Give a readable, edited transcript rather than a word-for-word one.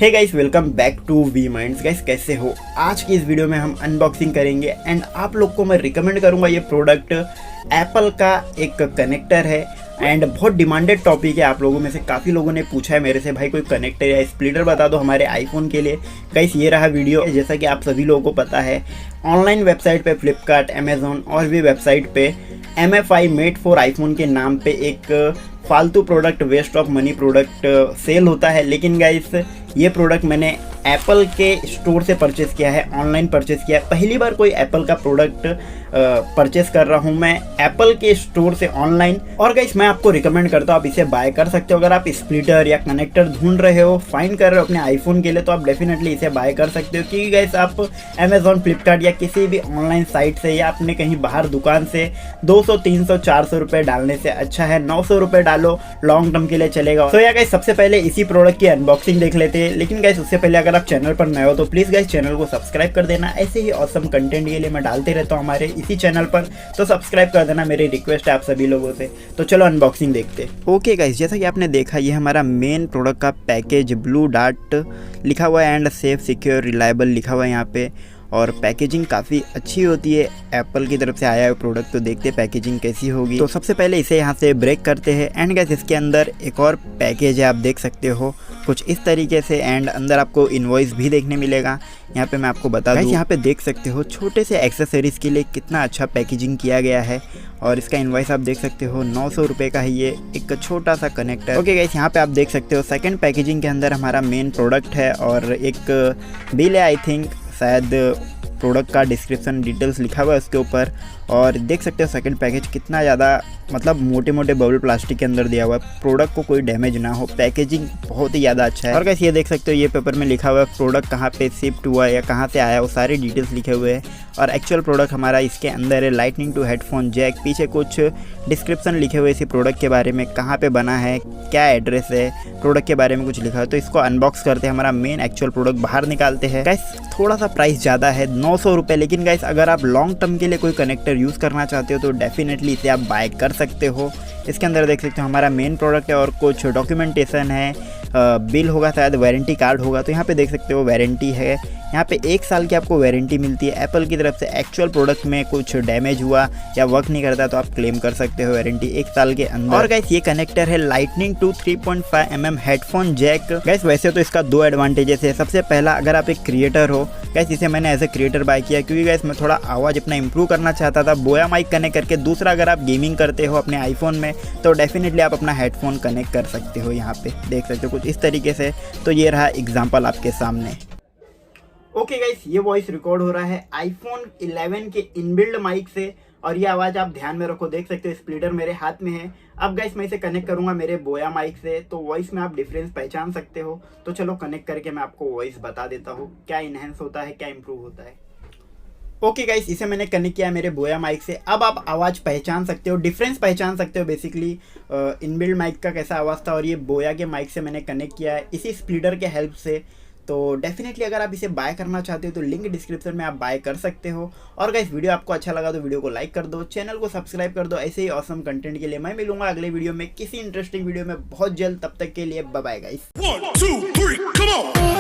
Hey guys, welcome back to We Minds. Guys कैसे हो? आज की इस वीडियो में हम अनबॉक्सिंग करेंगे एंड आप लोग को मैं रिकमेंड करूंगा ये प्रोडक्ट। एप्पल का एक कनेक्टर है एंड बहुत डिमांडेड टॉपिक है। आप लोगों में से काफ़ी लोगों ने पूछा है मेरे से, भाई कोई कनेक्टर या स्प्लिटर बता दो हमारे आईफोन के लिए। गाइस ये रहा वीडियो। जैसा कि आप सभी लोगों को पता है, ऑनलाइन वेबसाइट पे फ्लिपकार्ट, अमेजोन और भी वेबसाइट पे MFI मेड फॉर आईफोन के नाम पे एक फालतू product, waste of money product sale होता है। लेकिन गाइस ये प्रोडक्ट मैंने एप्पल के स्टोर से परचेस किया है, ऑनलाइन परचेस किया है। पहली बार कोई एप्पल का प्रोडक्ट परचेस कर रहा हूँ मैं एप्पल के स्टोर से ऑनलाइन। और गाइस मैं आपको रिकमेंड करता हूँ, आप इसे बाय कर सकते हो। अगर आप स्प्लिटर या कनेक्टर ढूंढ रहे हो, फाइंड कर रहे हो अपने आईफोन के लिए, तो आप डेफिनेटली इसे बाय कर सकते हो। क्योंकि गाइस आप अमेजोन, फ्लिपकार्ट या किसी भी ऑनलाइन साइट से या अपने कहीं बाहर दुकान से 200, 300, 400 रुपये डालने से अच्छा है 900 रुपये डालो, लॉन्ग टर्म के लिए चलेगा। तो या गाइस सबसे पहले इसी प्रोडक्ट की अनबॉक्सिंग देख लेते हैं। लेकिन गाइस उससे पहले अगर आप चैनल पर नए हो तो प्लीज़ गाइस चैनल को सब्सक्राइब कर देना। ऐसे ही ऑसम कंटेंट के लिए मैं डालते रहता हूँ हमारे इसी चैनल पर, तो सब्सक्राइब कर देना, मेरी रिक्वेस्ट है आप सभी लोगों से। तो चलो अनबॉक्सिंग देखते हैं। ओके गाइस, जैसा कि आपने देखा, ये हमारा मेन प्रोडक्ट का पैकेज ब्लू डार्ट लिखा हुआ है एंड सेफ, सिक्योर, रिलायबल लिखा हुआ है यहाँ पे। और पैकेजिंग काफ़ी अच्छी होती है, एप्पल की तरफ से आया है प्रोडक्ट। तो देखते हैं पैकेजिंग कैसी होगी। तो सबसे पहले इसे यहाँ से ब्रेक करते हैं एंड गाइस इसके अंदर एक और पैकेज है, आप देख सकते हो कुछ इस तरीके से। एंड अंदर आपको इनवॉइस भी देखने मिलेगा। यहाँ पे मैं आपको बता दूँ, यहाँ पे देख सकते हो छोटे से एक्सेसरीज़ के लिए कितना अच्छा पैकेजिंग किया गया है। और इसका इनवॉइस आप देख सकते हो 900 रुपये का है ये एक छोटा सा कनेक्टर। ओके गाइस, यहाँ पे आप देख सकते हो सेकंड पैकेजिंग के अंदर हमारा मेन प्रोडक्ट है और एक बिल है। आई थिंक शायद प्रोडक्ट का डिस्क्रिप्शन डिटेल्स लिखा हुआ है उसके ऊपर। और देख सकते हो सेकंड पैकेज कितना ज़्यादा, मतलब मोटे मोटे बबल प्लास्टिक के अंदर दिया हुआ है, प्रोडक्ट को कोई डैमेज ना हो। पैकेजिंग बहुत ही ज़्यादा अच्छा है। और कैसे ये देख सकते हो, ये पेपर में लिखा हुआ है प्रोडक्ट कहाँ पे शिफ्ट हुआ है या कहाँ से आया, वो सारे डिटेल्स लिखे हुए हैं। और एक्चुअल प्रोडक्ट हमारा इसके अंदर है, लाइटनिंग टू हेडफोन जैक। पीछे कुछ डिस्क्रिप्शन लिखे हुए इसी प्रोडक्ट के बारे में, कहाँ पे बना है, क्या एड्रेस है, प्रोडक्ट के बारे में कुछ लिखा है। तो इसको अनबॉक्स करते हैं, हमारा मेन एक्चुअल प्रोडक्ट बाहर निकालते हैं। गाइस थोड़ा सा प्राइस ज़्यादा है, 900 रुपये। लेकिन गाइस अगर आप लॉन्ग टर्म के लिए कोई कनेक्टर यूज़ करना चाहते हो तो डेफिनेटली इसे आप बाय कर सकते हो। इसके अंदर देख सकते हो हमारा मेन प्रोडक्ट है और कुछ डॉक्यूमेंटेशन है, बिल होगा, शायद वारंटी कार्ड होगा। तो यहाँ पे देख सकते हो वारंटी है, यहाँ पे 1 साल की आपको वारंटी मिलती है एप्पल की तरफ से। एक्चुअल प्रोडक्ट में कुछ डैमेज हुआ या वर्क नहीं करता तो आप क्लेम कर सकते हो वारंटी 1 साल के अंदर। और गाइस ये कनेक्टर है lightning to 3.5 mm headphone jack. Guys वैसे तो इसका 2 एडवांटेजेस है। सबसे पहला, अगर आप एक क्रिएटर हो, गाइस इसे मैंने एज ए क्रिएटर बाय किया क्योंकि गाइस मैं थोड़ा आवाज़ अपना इंप्रूव करना चाहता था, बोया माइक कनेक्ट करके। दूसरा, अगर आप गेमिंग करते हो अपने आईफोन में तो डेफिनेटली आप अपना हेडफोन कनेक्ट कर सकते हो। यहाँ पे देख सकते हो कुछ इस तरीके से। तो ये रहा एग्जाम्पल आपके सामने। ओके गाइस, ये वॉइस रिकॉर्ड हो रहा है आईफोन 11 के इनबिल्ड माइक से। और ये आवाज़ आप ध्यान में रखो, देख सकते हो स्प्लिटर मेरे हाथ में है। अब गाइस मैं इसे कनेक्ट करूंगा मेरे बोया माइक से, तो वॉइस में आप डिफरेंस पहचान सकते हो। तो चलो कनेक्ट करके मैं आपको वॉइस बता देता हूँ क्या इनहेंस होता है, क्या इंप्रूव होता है। ओके गाइस, इसे मैंने कनेक्ट किया मेरे बोया माइक से। अब आप आवाज़ पहचान सकते हो, डिफरेंस पहचान सकते हो बेसिकली इनबिल्ड माइक का कैसा आवाज़ था और ये बोया के माइक से मैंने कनेक्ट किया है इसी स्प्लिटर के हेल्प से। तो डेफिनेटली अगर आप इसे बाय करना चाहते हो तो लिंक डिस्क्रिप्शन में आप बाय कर सकते हो। और गाइस वीडियो आपको अच्छा लगा तो वीडियो को लाइक कर दो, चैनल को सब्सक्राइब कर दो। ऐसे ही ऑसम कंटेंट के लिए मैं मिलूंगा अगले वीडियो में किसी इंटरेस्टिंग वीडियो में बहुत जल्द। तब तक के लिए bye bye guys. 1 2 3 come on.